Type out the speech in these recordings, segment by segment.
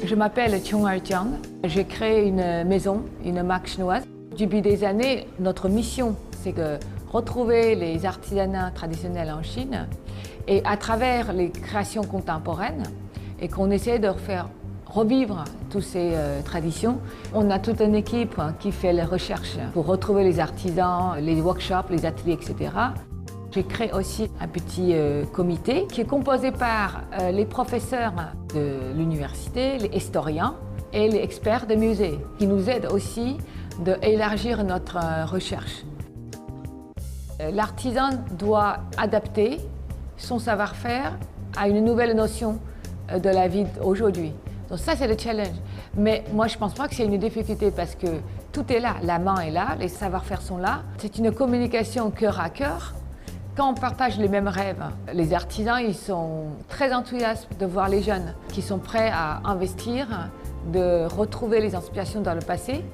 Je m'appelle Chung Jiang. J'ai créé une maison, une marque chinoise. Depuis des années, notre mission, c'est de retrouver les artisanats traditionnels en Chine et à travers les créations contemporaines et qu'on essaie de faire revivre toutes ces traditions. On a toute une équipe qui fait les recherches pour retrouver les artisans, les workshops, les ateliers, etc. J'ai créé aussi un petit comité qui est composé par les professeurs de l'université, les historiens et les experts des musées qui nous aident aussi d'élargir notre recherche. L'artisan doit adapter son savoir-faire à une nouvelle notion de la vie d'aujourd'hui. Donc ça, c'est le challenge. Mais moi, je ne pense pas que c'est une difficulté parce que tout est là, la main est là, les savoir-faire sont là. C'est une communication cœur à cœur. Quand on partage les mêmes rêves, les artisans, ils sont très enthousiastes de voir les jeunes qui sont prêts à investir, de retrouver les inspirations dans le passé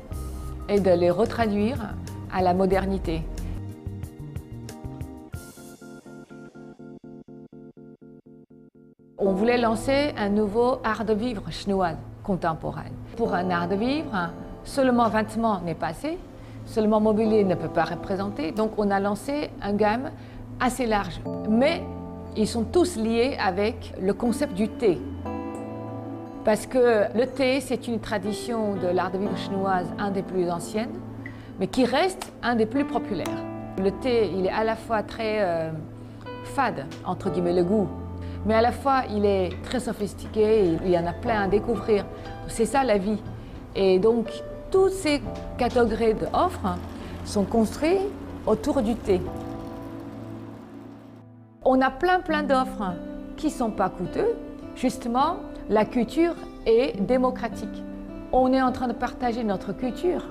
et de les retraduire à la modernité. On voulait lancer un nouveau art de vivre chinois contemporain. Pour un art de vivre, seulement vêtements n'est pas assez, seulement mobilier ne peut pas représenter, donc on a lancé une gamme assez large. Mais ils sont tous liés avec le concept du thé. Parce que le thé, c'est une tradition de l'art de vivre chinoise, un des plus anciennes, mais qui reste un des plus populaires. Le thé, il est à la fois très fade, entre guillemets, le goût, mais à la fois, il est très sophistiqué, il y en a plein à découvrir. C'est ça la vie. Et donc, toutes ces catégories d'offres sont construites autour du thé. On a plein d'offres qui ne sont pas coûteuses. Justement, la culture est démocratique. On est en train de partager notre culture.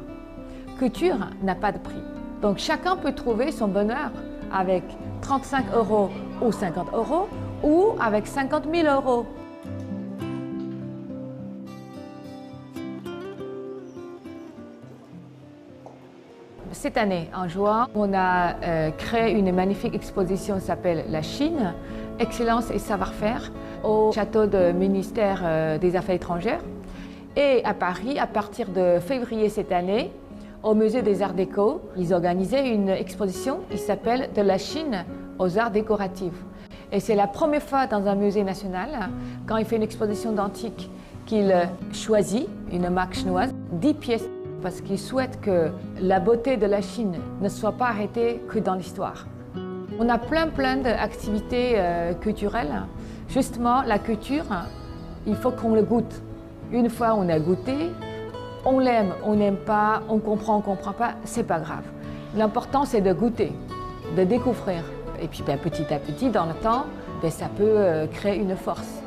Culture n'a pas de prix. Donc chacun peut trouver son bonheur avec 35 € ou 50 € ou avec 50 000 €. Cette année, en juin, on a créé une magnifique exposition qui s'appelle La Chine, Excellence et Savoir-faire au château du ministère des Affaires étrangères. Et à Paris, à partir de février cette année, au musée des Arts Déco, ils organisaient une exposition qui s'appelle De la Chine aux arts décoratifs. Et c'est la première fois dans un musée national, quand il fait une exposition d'antique, qu'il choisit une marque chinoise, 10 pièces, parce qu'il souhaite que la beauté de la Chine ne soit pas arrêtée que dans l'histoire. On a plein d'activités culturelles. Justement, la culture, il faut qu'on le goûte. Une fois on a goûté, on l'aime, on n'aime pas, on comprend pas, c'est pas grave. L'important, c'est de goûter, de découvrir. Et puis petit à petit, dans le temps, ça peut créer une force.